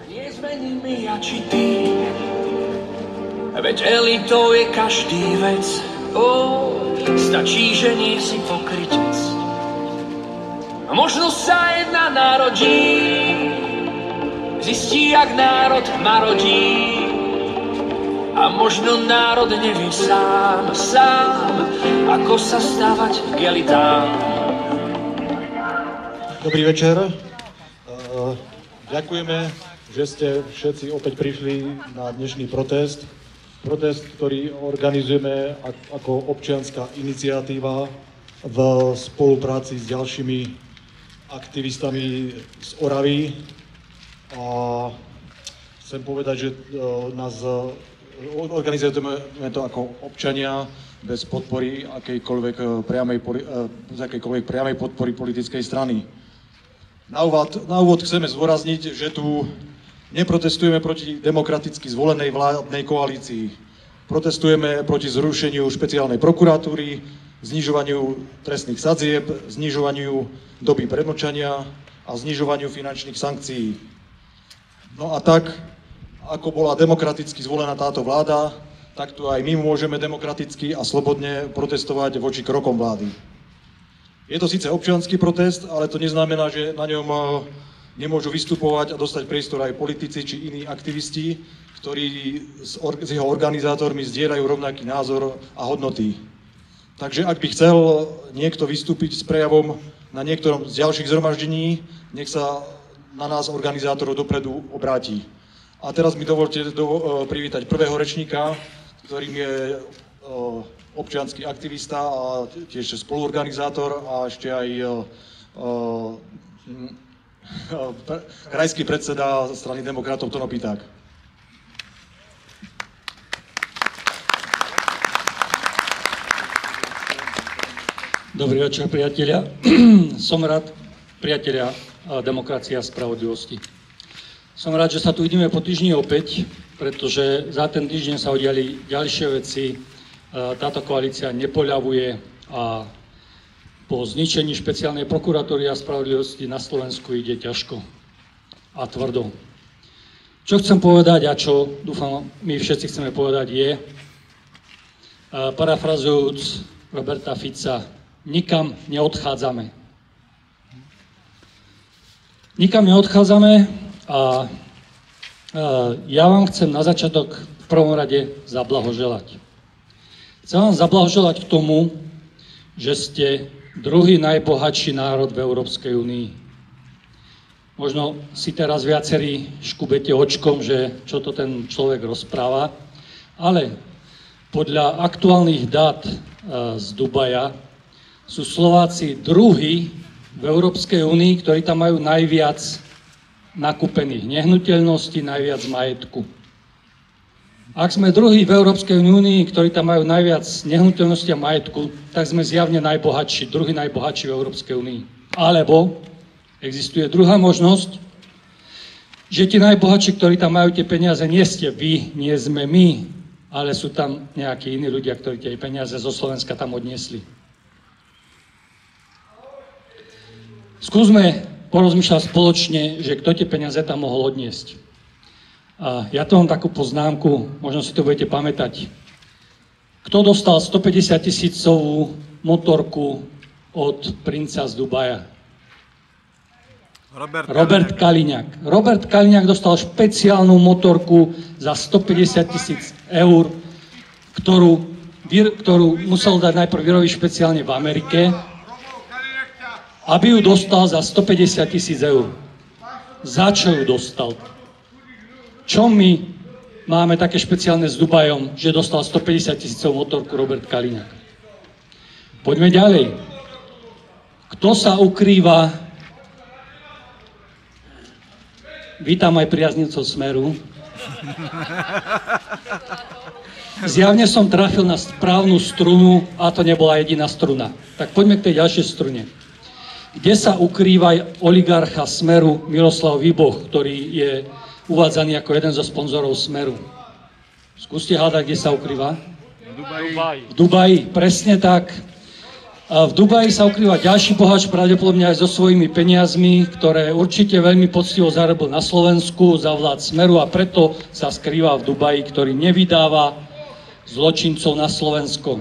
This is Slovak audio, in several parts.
Nie sme nimi ja či ty, veď elitou je každý vec. Stačí, že nie si pokrytec. A možno sa jedna narodí, zistí, jak národ marodí. A možno národ nevie sám, ako sa stávať k elitám. Dobrý večer. Ďakujeme, že ste všetci opäť prišli na dnešný protest. Protest, ktorý organizujeme ako občianska iniciatíva v spolupráci s ďalšími aktivistami z Oravy. A chcem povedať, že nás organizujeme to ako občania bez podpory akejkoľvek priamej podpory politickej strany. Na úvod chceme zdôrazniť, že tu neprotestujeme proti demokraticky zvolenej vládnej koalícii. Protestujeme proti zrušeniu špeciálnej prokuratúry, znižovaniu trestných sadzieb, znižovaniu doby premlčania a znižovaniu finančných sankcií. No a tak, ako bola demokraticky zvolená táto vláda, tak tu aj my môžeme demokraticky a slobodne protestovať voči krokom vlády. Je to síce občiansky protest, ale to neznamená, že na ňom nemôžu vystupovať a dostať priestor aj politici či iní aktivisti, ktorí s jeho organizátormi zdieľajú rovnaký názor a hodnoty. Takže ak by chcel niekto vystúpiť s prejavom na niektorom z ďalších zhromaždení, nech sa na nás organizátorov dopredu obráti. A teraz mi dovolte privítať prvého rečníka, ktorým je občiansky aktivista a tiež spoluorganizátor a ešte aj krajský predseda strany demokratov Tono Piták. Dobrý večer, priatelia. Som rád, priatelia Demokracia a spravodlivosti. Som rád, že sa tu vidíme po týždni opäť, pretože za ten týždeň sa udiali ďalšie veci. Táto koalícia nepoľavuje a po zničení špeciálnej prokuratúry a spravodlivosti na Slovensku ide ťažko a tvrdo. Čo chcem povedať a čo dúfam my všetci chceme povedať je, parafrazujúc Roberta Fica, nikam neodchádzame. Nikam neodchádzame a ja vám chcem na začiatok v prvom rade zablahoželať. Chcem vám zablahoželať k tomu, že ste druhý najbohatší národ v Európskej únii. Možno si teraz viacerí škubete očkom, že čo to ten človek rozpráva, ale podľa aktuálnych dát z Dubaja sú Slováci druhí v Európskej únii, ktorí tam majú najviac nakúpených nehnuteľností, najviac majetku. Ak sme druhí v Európskej únii, ktorí tam majú najviac nehnuteľností a majetku, tak sme zjavne najbohatší, druhý najbohatší v Európskej únii. Alebo existuje druhá možnosť, že tí najbohatší, ktorí tam majú tie peniaze, nie ste vy, nie sme my, ale sú tam nejakí iní ľudia, ktorí tie peniaze zo Slovenska tam odniesli. Skúsme porozmýšľať spoločne, že kto tie peniaze tam mohol odniesť. A ja to mám takú poznámku, možno si to budete pamätať. Kto dostal 150 000 motorku od princa z Dubaja? Robert Kaliňák. Robert Kaliňák dostal špeciálnu motorku za 150 000 eur, ktorú musel dať najprv vyrobiť špeciálne v Amerike, aby ju dostal za 150 000 eur. Za čo ju dostal? Čo my máme také špeciálne s Dubajom, že dostal 150 000 motorku Robert Kaliňák? Poďme ďalej. Kto sa ukrýva? Vítam aj priaznivcov Smeru. Zjavne som trafil na správnu strunu a to nebola jediná struna. Tak poďme k tej ďalšej strune. Kde sa ukrýva oligarcha Smeru Miroslav Výboh, ktorý je uvádzaný ako jeden zo sponzorov Smeru? Skúste hádať, kde sa ukrýva? V Dubaji. V Dubaji, presne tak. A v Dubaji sa ukrýva ďalší bohač, pravdepodobne aj so svojimi peniazmi, ktoré určite veľmi poctivo zarobil na Slovensku za vlád Smeru a preto sa skrýva v Dubaji, ktorý nevydáva zločincov na Slovensko.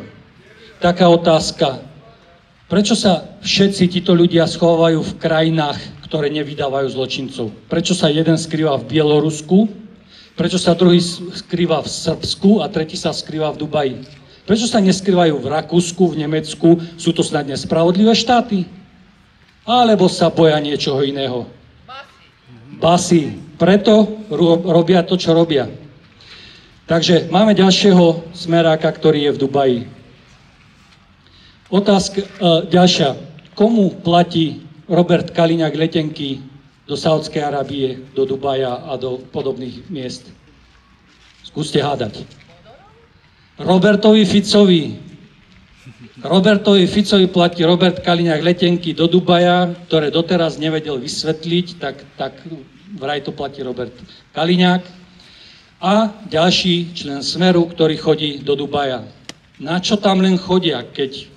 Taká otázka. Prečo sa všetci títo ľudia schovávajú v krajinách, ktoré nevydávajú zločincov? Prečo sa jeden skrýva v Bielorusku? Prečo sa druhý skrýva v Srbsku a tretí sa skrýva v Dubaji? Prečo sa neskrývajú v Rakúsku, v Nemecku? Sú to snad nespravodlivé štáty? Alebo sa boja niečoho iného? Basy. Preto robia to, čo robia. Takže máme ďalšieho smeráka, ktorý je v Dubaji. Otázka ďalšia. Komu platí Robert Kaliňák letenky do Saúdskej Arábie, do Dubaja a do podobných miest? Skúste hádať. Robertovi Ficovi platí Robert Kaliňák letenky do Dubaja, ktoré doteraz nevedel vysvetliť, tak vraj to platí Robert Kaliňák. A ďalší člen Smeru, ktorý chodí do Dubaja. Na čo tam len chodia, keď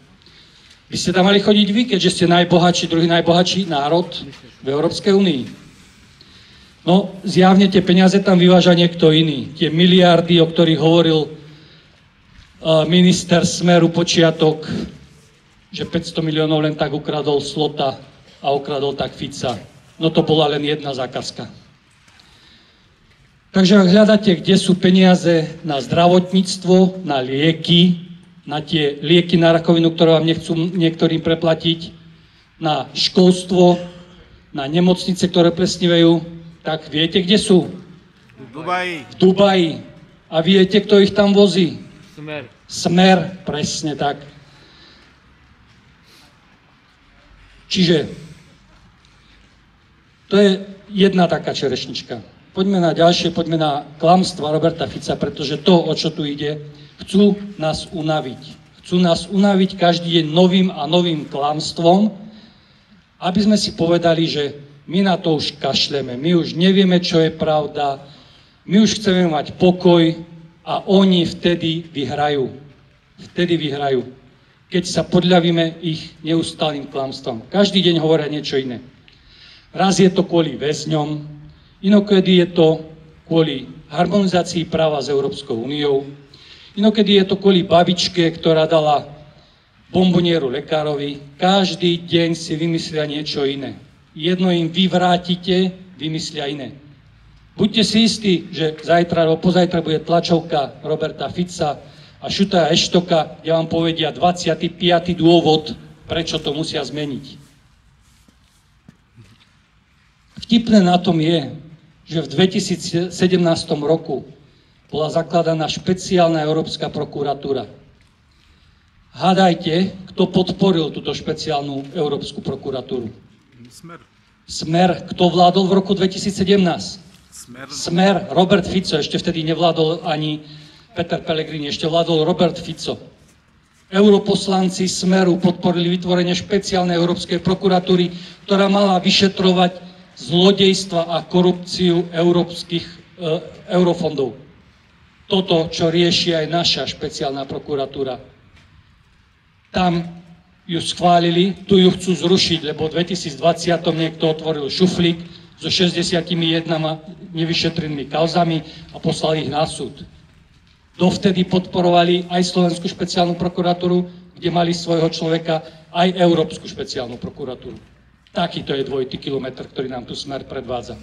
by ste tam mali chodiť vy, keďže ste najbohatší, druhý najbohatší národ v Európskej únii? No, zjavne tie peniaze tam vyváža niekto iný. Tie miliardy, o ktorých hovoril minister Smeru počiatok, že 500 miliónov len tak ukradol Slota a ukradol tak Fica. No to bola len jedna zákazka. Takže ak hľadáte, kde sú peniaze na zdravotníctvo, na lieky, na tie lieky na rakovinu, ktoré vám nechcú niektorým preplatiť, na školstvo, na nemocnice, ktoré plesnivejú, tak viete, kde sú? V Dubaji. V Dubaji. A viete, kto ich tam vozí? Smer. Smer, presne tak. Čiže to je jedna taká čerešnička. Poďme na ďalšie, poďme na klamstva Roberta Fica, pretože to, o čo tu ide, chcú nás unaviť. Chcú nás unaviť každý deň novým a novým klamstvom, aby sme si povedali, že my na to už kašleme, my už nevieme, čo je pravda, my už chceme mať pokoj a oni vtedy vyhrajú. Vtedy vyhrajú, keď sa podľavíme ich neustálým klamstvom. Každý deň hovoria niečo iné. Raz je to kvôli väzňom, inokedy je to kvôli harmonizácii práva s Európskou úniou, inokedy je to kvôli babičke, ktorá dala bombonieru lekárovi. Každý deň si vymyslia niečo iné. Jedno im vyvrátite, vymyslia iné. Buďte si istí, že zajtra alebo pozajtra bude tlačovka Roberta Fica a Šutaja Eštoka, kde vám povedia 25. dôvod, prečo to musia zmeniť. Vtipné na tom je, že v 2017 roku bola zakladaná špeciálna Európska prokuratúra. Hádajte, kto podporil túto špeciálnu Európsku prokuratúru? Smer. Smer. Kto vládol v roku 2017? Smer. Robert Fico. Ešte vtedy nevládol ani Peter Pellegrini, ešte vládol Robert Fico. Europoslanci Smeru podporili vytvorenie špeciálnej Európskej prokuratúry, ktorá mala vyšetrovať zlodejstva a korupciu európskych eurofondov. Toto, čo rieši aj naša špeciálna prokuratúra. Tam ju schválili, tu ju chcú zrušiť, lebo v 2020 niekto otvoril šuflík so 61 nevyšetrenými kauzami a poslali ich na súd. Dovtedy podporovali aj Slovenskú špeciálnu prokuratúru, kde mali svojho človeka, aj Európsku špeciálnu prokuratúru. Takýto je dvojitý kilometr, ktorý nám tu Smer predvádza.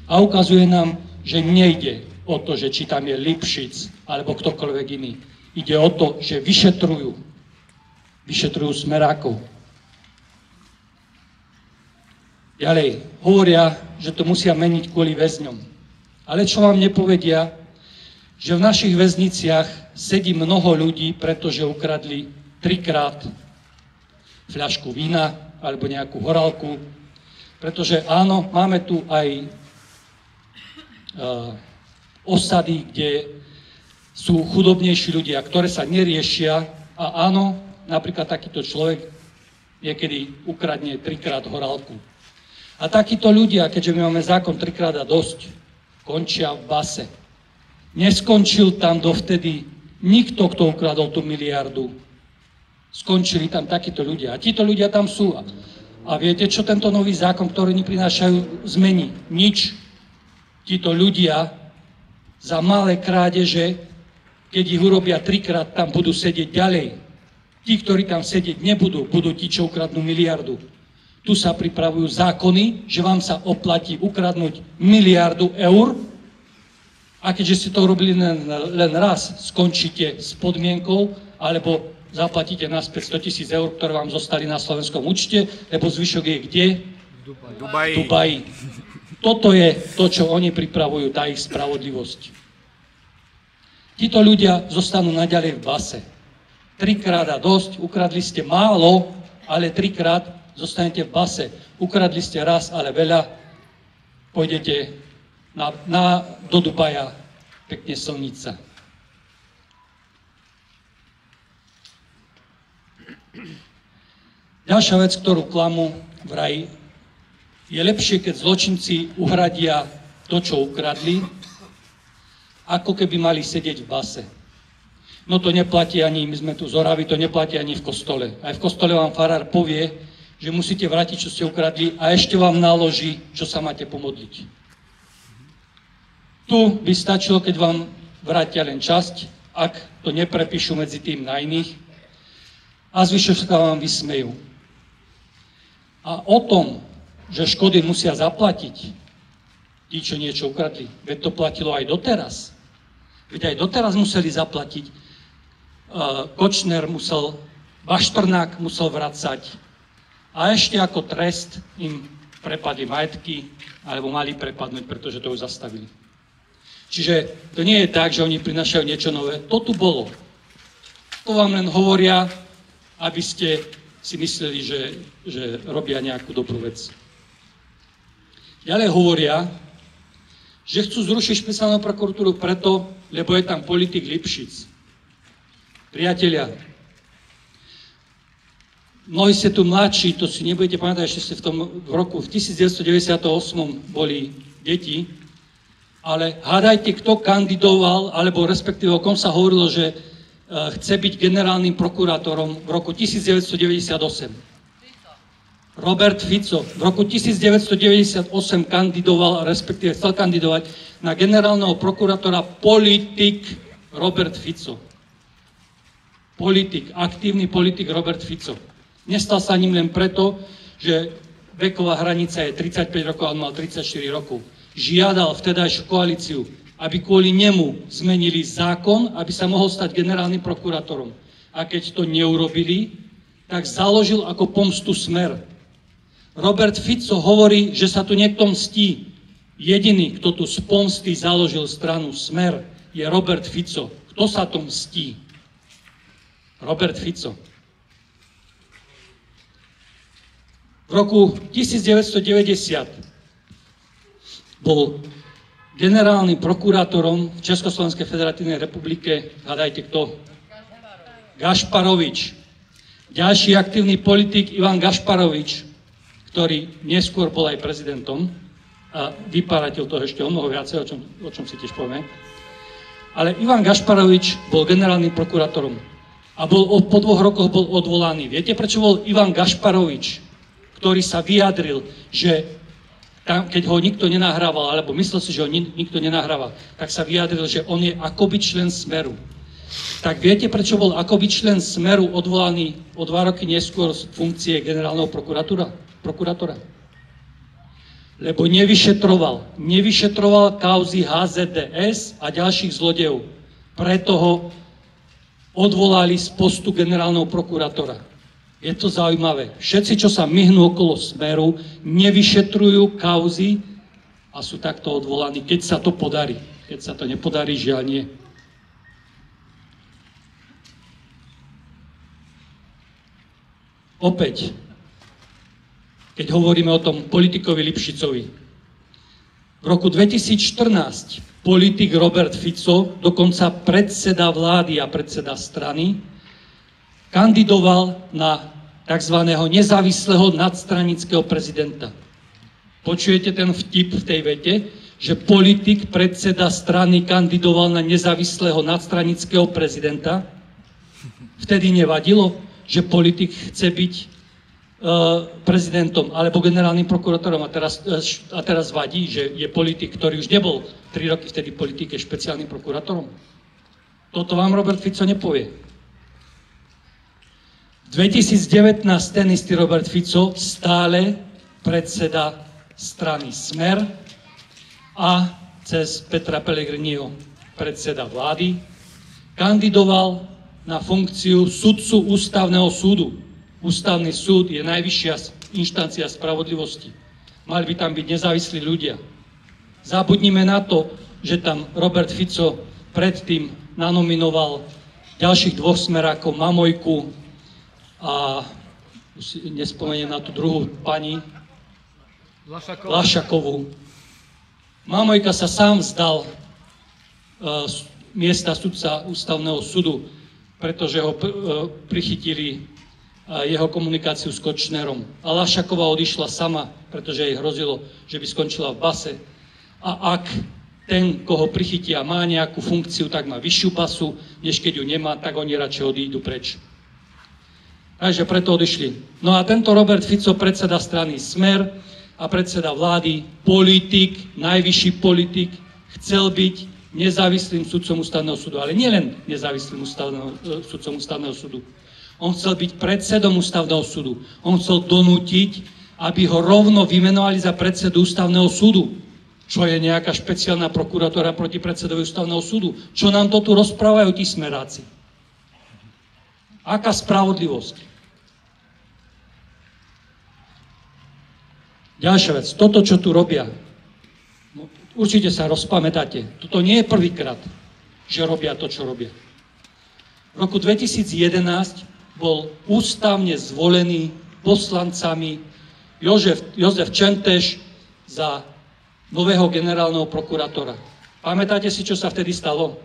A ukazuje nám, že nejde o to, že či tam je Lipšic alebo ktokoľvek iný. Ide o to, že vyšetrujú smerákov. Ďalej, hovoria, že to musia meniť kvôli väzňom. Ale čo vám nepovedia, že v našich väzniciach sedí mnoho ľudí, pretože ukradli 3-krát fľašku vína alebo nejakú horálku. Pretože áno, máme tu aj osady, kde sú chudobnejší ľudia, ktoré sa neriešia. A áno, napríklad takýto človek niekedy ukradne 3-krát horálku. A takíto ľudia, keďže my máme zákon 3-krát a dosť, končia v base. Neskončil tam dovtedy nikto, kto ukradol tú miliardu. Skončili tam takíto ľudia. A títo ľudia tam sú. A viete, čo tento nový zákon, ktorý oni prinášajú, zmení? Nič. Títo ľudia za malé krádeže, keď ich urobia 3-krát, tam budú sedieť ďalej. Tí, ktorí tam sedieť nebudú, budú tí, čo ukradnú miliardu. Tu sa pripravujú zákony, že vám sa oplatí ukradnúť 1 miliardu eur a keďže ste to urobili len raz, skončíte s podmienkou alebo zaplatíte naspäť 100 000 eur, ktoré vám zostali na slovenskom účte, lebo zvyšok je kde? V Dubaji. Toto je to, čo oni pripravujú, tá ich spravodlivosť. Títo ľudia zostanú naďalej v base. 3-krát a dosť, ukradli ste málo, ale 3-krát zostanete v base. Ukradli ste raz, ale veľa, pôjdete do Dubaja, pekne slnica. Ďalšia vec, ktorú klamú vraj, je lepšie, keď zločinci uhradia to, čo ukradli, ako keby mali sedieť v base. No to neplatí ani, my sme tu z Oravy, to neplatí ani v kostole. Aj v kostole vám farár povie, že musíte vrátiť, čo ste ukradli a ešte vám naloží, čo sa máte pomodliť. Tu by stačilo, keď vám vrátia len časť, ak to neprepíšu medzi tým na iných, a zvyšok sa vám vysmejú. A o tom, že škody musia zaplatiť tí, čo niečo ukradli, veď to platilo aj doteraz. Veď aj doteraz museli zaplatiť. Kočner musel, Bašternák musel vracať. A ešte ako trest im prepadli majetky, alebo mali prepadnúť, pretože to už zastavili. Čiže to nie je tak, že oni prinášajú niečo nové. To tu bolo. To vám len hovoria, aby ste si mysleli, že robia nejakú dobrú vec. Ďalej hovoria, že chcú zrušiť špeciálnu prokuratúru preto, lebo je tam politik Lipšic. Priatelia, mnohí ste tu mladší, to si nebudete pamätať, ešte ste v roku 1998 boli deti, ale hádajte, kto kandidoval, alebo respektíve o kom sa hovorilo, že chce byť generálnym prokurátorom v roku 1998. Robert Fico v roku 1998 kandidoval, respektíve chcel kandidovať na generálneho prokurátora politik Robert Fico. Politik, aktívny politik Robert Fico. Nestal sa ním len preto, že veková hranica je 35 rokov a on mal 34 rokov. Žiadal vtedajšiu koalíciu, aby kvôli nemu zmenili zákon, aby sa mohol stať generálnym prokurátorom. A keď to neurobili, tak založil ako pomstu Smer. Robert Fico hovorí, že sa tu niekto mstí. Jediný, kto tu z pomsty založil stranu Smer, je Robert Fico. Kto sa tu mstí? Robert Fico. V roku 1990 bol generálnym prokurátorom v Československej federatívnej republike, hľadajte kto? Gašparovič. Ďalší aktívny politik Ivan Gašparovič, ktorý neskôr bol aj prezidentom a vyparatil to ešte o mnoho viacej, o čom si tiež povieme. Ale Ivan Gašparovič bol generálnym prokurátorom a po 2 rokoch bol odvolaný. Viete, prečo bol Ivan Gašparovič, ktorý sa vyjadril, že tam, keď ho nikto nenahrával, alebo myslel si, že ho nikto nenahrával, tak sa vyjadril, že on je akoby člen Smeru. Tak viete, prečo bol akoby člen Smeru odvolaný o 2 roky neskôr z funkcie generálneho prokurátora? Lebo nevyšetroval kauzy HZDS a ďalších zlodejov. Preto ho odvolali z postu generálneho prokurátora. Je to zaujímavé. Všetci, čo sa myhnú okolo Smeru, nevyšetrujú kauzy a sú takto odvolaní, keď sa to podarí. Keď sa to nepodarí, žiaľ nie. Opäť, keď hovoríme o tom politikovi Lipšicovi. V roku 2014 politik Robert Fico, dokonca predseda vlády a predseda strany, kandidoval na tzv. Nezávislého nadstranického prezidenta. Počujete ten vtip v tej vete, že politik, predseda strany kandidoval na nezávislého nadstranického prezidenta? Vtedy nevadilo, že politik chce byť prezidentom alebo generálnym prokurátorom a teraz vadí, že je politik, ktorý už nebol 3 roky vtedy v politike špeciálnym prokurátorom? Toto vám Robert Fico nepovie. V 2019 ten istý Robert Fico stále predseda strany Smer a cez Petra Pellegriniho predseda vlády kandidoval na funkciu sudcu Ústavného súdu. Ústavný súd je najvyššia inštancia spravodlivosti. Mali by tam byť nezávislí ľudia. Zabudnime na to, že tam Robert Fico predtým nanominoval ďalších 2 smerákov, Mamojku a nespomeniem na tú druhú pani Lašakovú. Mamojka sa sám vzdal miesta sudca Ústavného súdu, pretože ho prichytili jeho komunikáciu s Kočnerom. A Lašaková odišla sama, pretože jej hrozilo, že by skončila v base. A ak ten, koho prichytia, má nejakú funkciu, tak má vyššiu basu, než keď ju nemá, tak oni radšej odídu preč. Takže preto odišli. No a tento Robert Fico, predseda strany Smer a predseda vlády, politik, najvyšší politik, chcel byť nezávislým sudcom Ústavného súdu. Ale nielen nezávislým sudcom Ústavného súdu. On chcel byť predsedom Ústavného súdu. On chcel donútiť, aby ho rovno vymenovali za predsedu Ústavného súdu. Čo je nejaká špeciálna prokuratúra proti predsedovi Ústavného súdu? Čo nám to tu rozprávajú tí smeráci? Aká spravodlivosť? Ďalšia vec. Toto, čo tu robia, určite sa rozpamätáte. Toto nie je prvýkrát, že robia to, čo robia. V roku 2011 bol ústavne zvolený poslancami Jozef Čenteš za nového generálneho prokurátora. Pamätáte si, čo sa vtedy stalo?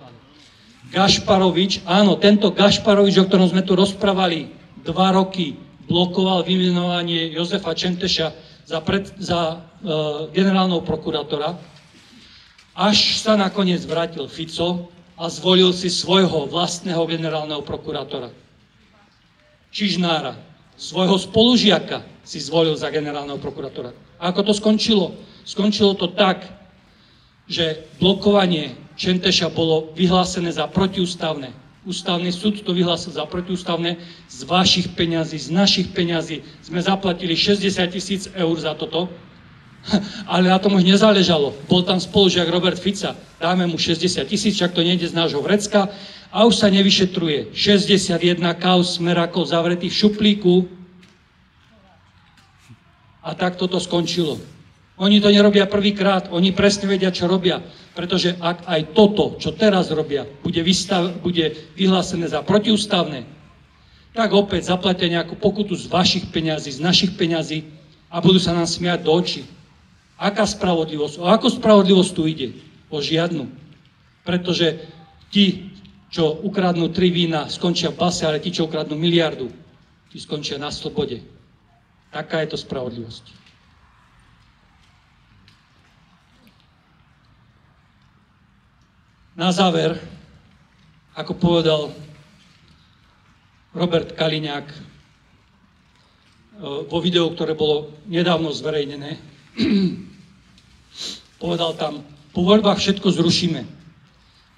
Gašparovič, áno, tento Gašparovič, o ktorom sme tu rozprávali 2 roky, blokoval vymenovanie Jozefa Čenteša za generálneho prokurátora, až sa nakoniec vrátil Fico a zvolil si svojho vlastného generálneho prokurátora. Čižnára, svojho spolužiaka si zvolil za generálneho prokurátora. A ako to skončilo? Skončilo to tak, že blokovanie Čenteša bolo vyhlásené za protiústavné. Ústavný súd to vyhlásil za protiústavné. Z vašich peňazí, z našich peňazí sme zaplatili 60 000 eur za toto. Ale na tom už nezáležalo. Bol tam spolužiak Robert Fica. Dáme mu 60 000, však to nejde z nášho vrecka. A už sa nevyšetruje. 61 kauz smerákov zavretých v šuplíku. A tak toto skončilo. Oni to nerobia prvýkrát, oni presne vedia, čo robia. Pretože ak aj toto, čo teraz robia, bude vyhlásené za protiústavné, tak opäť zaplatia nejakú pokutu z vašich peňazí, z našich peňazí a budú sa nám smiať do očí. Aká spravodlivosť? O akú spravodlivosť tu ide? O žiadnu. Pretože ti, čo ukradnú 3 vína, skončia v base, ale tí, čo ukradnú 1 miliardu, tí skončia na slobode. Taká je to spravodlivosť. Na záver, ako povedal Robert Kaliňák vo videu, ktoré bolo nedávno zverejnené, povedal tam, po voľbách všetko zrušíme.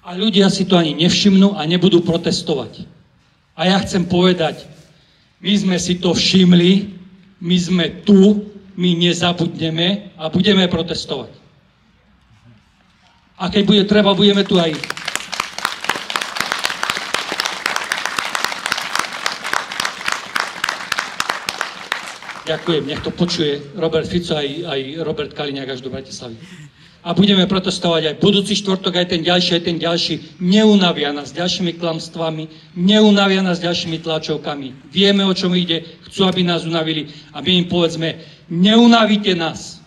A ľudia si to ani nevšimnú a nebudú protestovať. A ja chcem povedať, my sme si to všimli, my sme tu, my nezabudneme a budeme protestovať. A keď bude treba, budeme tu aj. Ďakujem, nech to počuje Robert Fico aj Robert Kaliňák až do Bratislavy. A budeme protestovať aj budúci štvrtok, aj ten ďalší. Neunavia nás ďalšími klamstvami, neunavia nás ďalšími tlačovkami. Vieme, o čom ide, chcú, aby nás unavili. A my im povedzme, neunavíte nás.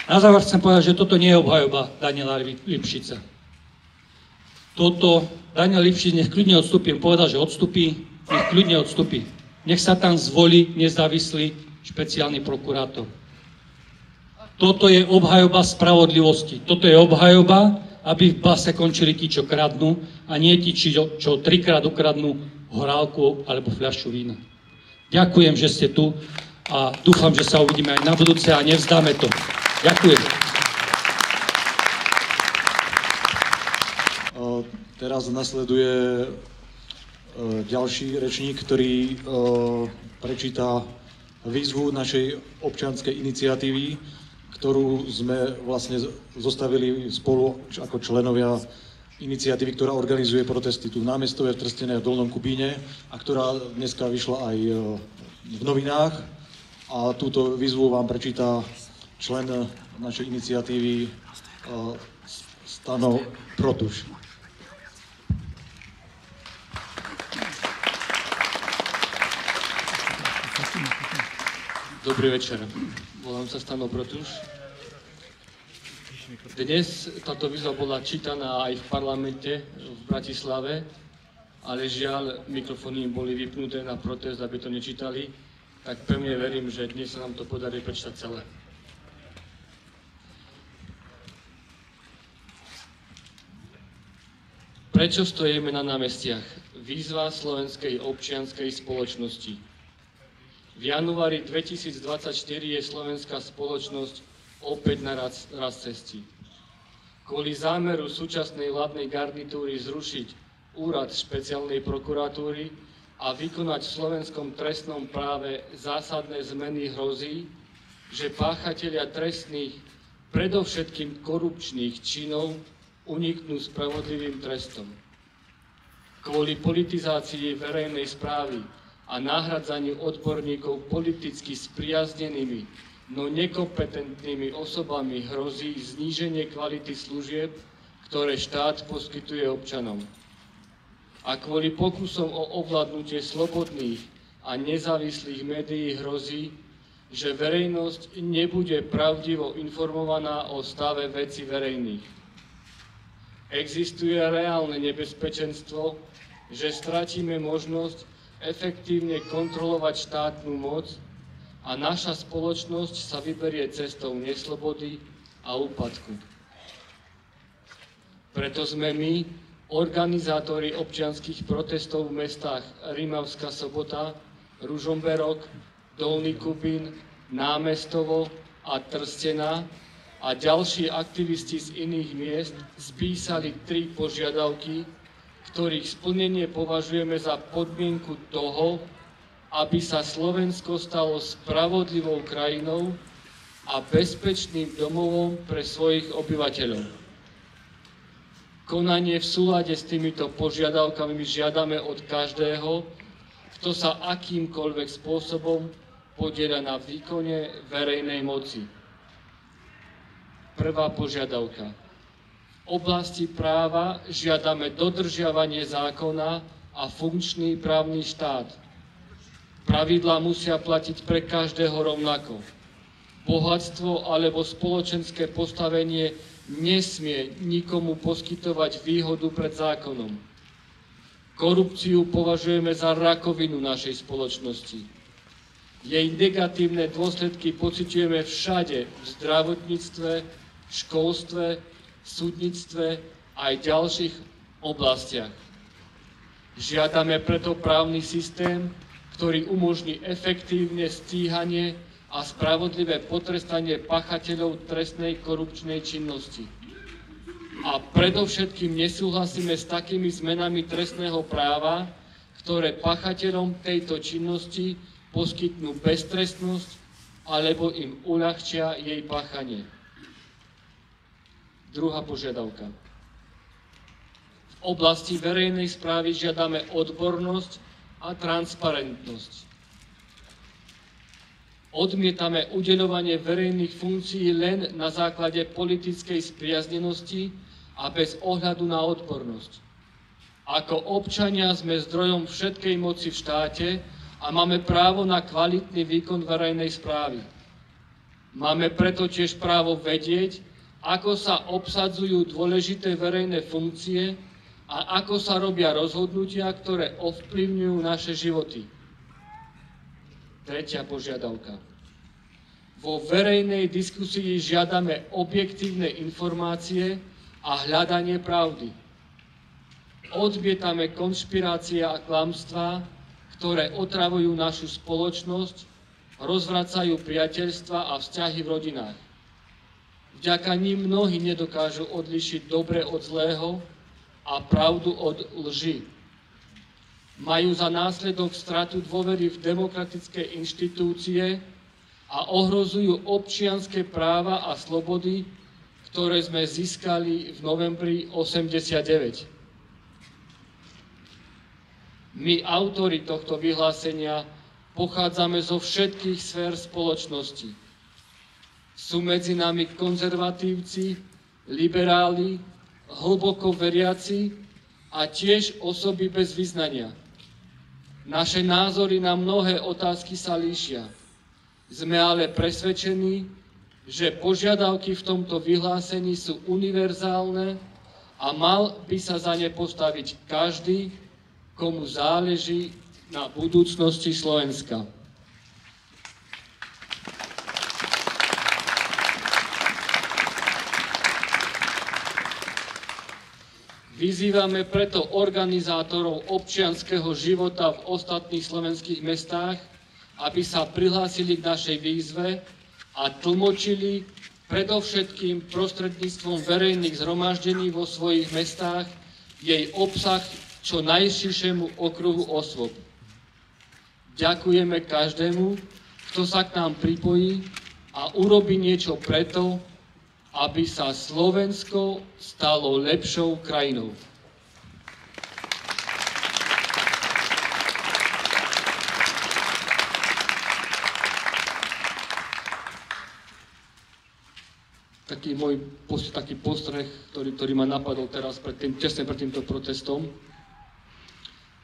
Na záver chcem povedať, že toto nie je obhajoba Daniela Lipšica. Daniel Lipšic nech kľudne odstúpi. Povedal, že odstúpi, nech kľudne odstúpi. Nech sa tam zvolí nezávislý špeciálny prokurátor. Toto je obhajoba spravodlivosti. Toto je obhajoba, aby v base končili tí, čo kradnú, a nie tí, čo trikrát ukradnú horálku alebo fľašu vína. Ďakujem, že ste tu a dúfam, že sa uvidíme aj na budúce a nevzdáme to. Ďakujem. Teraz nasleduje ďalší rečník, ktorý prečíta výzvu našej občianskej iniciatívy, ktorú sme vlastne zostavili spolu ako členovia iniciatívy, ktorá organizuje protesty tu v Námestove, v Trstene a v Dolnom Kubíne a ktorá dneska vyšla aj v novinách. A túto výzvu vám prečíta člen našej iniciatívy Stano Protuš. Dobrý večer, volám sa Stano Protuš. Dnes táto výzva bola čítaná aj v parlamente v Bratislave, ale žiaľ, mikrofóny im boli vypnuté na protest, aby to nečítali, tak pevne verím, že dnes sa nám to podarí prečítať celé. Prečo stojíme na námestiach? Výzva slovenskej občianskej spoločnosti. V januári 2024 je slovenská spoločnosť opäť na raz cestí. Kvôli zámeru súčasnej vládnej garnitúry zrušiť úrad špeciálnej prokuratúry a vykonať v slovenskom trestnom práve zásadné zmeny hrozí, že páchatelia trestných, predovšetkým korupčných činov uniknú spravodlivým trestom. Kvôli politizácii verejnej správy a nahradzaniu odborníkov politicky spriaznenými, no nekompetentnými osobami hrozí zníženie kvality služieb, ktoré štát poskytuje občanom. A kvôli pokusom o ovládnutie slobodných a nezávislých médií hrozí, že verejnosť nebude pravdivo informovaná o stave vecí verejných. Existuje reálne nebezpečenstvo, že stratíme možnosť efektívne kontrolovať štátnu moc a naša spoločnosť sa vyberie cestou neslobody a úpadku. Preto sme my, organizátori občianskych protestov v mestách Rimavská Sobota, Ružomberok, Dolný Kubín, Námestovo a Trstená a ďalší aktivisti z iných miest spísali 3 požiadavky, ktorých splnenie považujeme za podmienku toho, aby sa Slovensko stalo spravodlivou krajinou a bezpečným domovom pre svojich obyvateľov. Konanie v súlade s týmito požiadavkami žiadame od každého, kto sa akýmkoľvek spôsobom podieľa na výkone verejnej moci. Prvá požiadavka. V oblasti práva žiadame dodržiavanie zákona a funkčný právny štát. Pravidlá musia platiť pre každého rovnako. Bohatstvo alebo spoločenské postavenie nesmie nikomu poskytovať výhodu pred zákonom. Korupciu považujeme za rakovinu našej spoločnosti. Jej negatívne dôsledky pociťujeme všade v zdravotníctve, školstve, súdnictve aj ďalších oblastiach. Žiadame preto právny systém, ktorý umožní efektívne stíhanie a spravodlivé potrestanie páchateľov trestnej korupčnej činnosti. A predovšetkým nesúhlasíme s takými zmenami trestného práva, ktoré páchateľom tejto činnosti poskytnú beztrestnosť alebo im uľahčia jej páchanie. Druhá požiadavka. V oblasti verejnej správy žiadame odbornosť a transparentnosť. Odmietame udeľovanie verejných funkcií len na základe politickej spriaznenosti a bez ohľadu na odbornosť. Ako občania sme zdrojom všetkej moci v štáte a máme právo na kvalitný výkon verejnej správy. Máme preto tiež právo vedieť, ako sa obsadzujú dôležité verejné funkcie a ako sa robia rozhodnutia, ktoré ovplyvňujú naše životy. Tretia požiadavka. Vo verejnej diskusii žiadame objektívne informácie a hľadanie pravdy. Odmietame konšpirácie a klamstvá, ktoré otravujú našu spoločnosť, rozvracajú priateľstva a vzťahy v rodinách. Vďaka nim mnohí nedokážu odlíšiť dobre od zlého a pravdu od lži. Majú za následok stratu dôvery v demokratické inštitúcie a ohrozujú občianske práva a slobody, ktoré sme získali v novembri 89. My, autori tohto vyhlásenia, pochádzame zo všetkých sfér spoločnosti. Sú medzi nami konzervatívci, liberáli, hlboko veriaci a tiež osoby bez vyznania. Naše názory na mnohé otázky sa líšia. Sme ale presvedčení, že požiadavky v tomto vyhlásení sú univerzálne a mal by sa za ne postaviť každý, komu záleží na budúcnosti Slovenska. Vyzývame preto organizátorov občianskeho života v ostatných slovenských mestách, aby sa prihlásili k našej výzve a tlmočili predovšetkým prostredníctvom verejných zhromaždení vo svojich mestách jej obsah čo najširšiemu okruhu osôb. Ďakujeme každému, kto sa k nám pripojí a urobí niečo preto, aby sa Slovensko stalo lepšou krajinou. Taký postreh, ktorý ma napadol teraz tesne pred týmto protestom.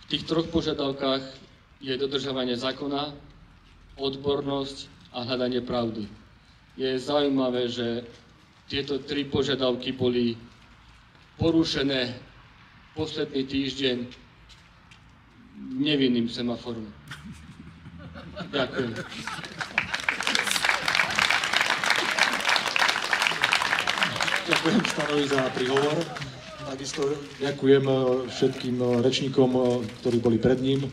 V tých troch požiadavkách je dodržovanie zákona, odbornosť a hľadanie pravdy. Je zaujímavé, že tieto tri požiadavky boli porušené posledný týždeň nevinným semaforom. Ďakujem. Ďakujem Stanovi za príhovor. Takisto ďakujem všetkým rečníkom, ktorí boli pred ním.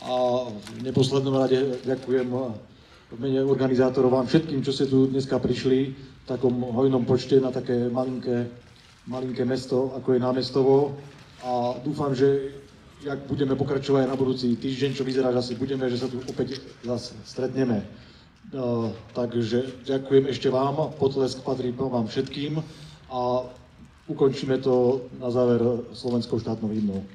A v neposlednom rade ďakujem v mene organizátorov vám všetkým, čo ste tu dneska prišli v takom hojnom počte na také malinké mesto, ako je Námestovo. A dúfam, že jak budeme pokračovať na budúci týždeň, čo vyzerá, že asi budeme, že sa tu opäť zase stretneme. Takže ďakujem ešte vám, potlesk patrí vám všetkým a ukončíme to na záver slovenskou štátnou hymnou.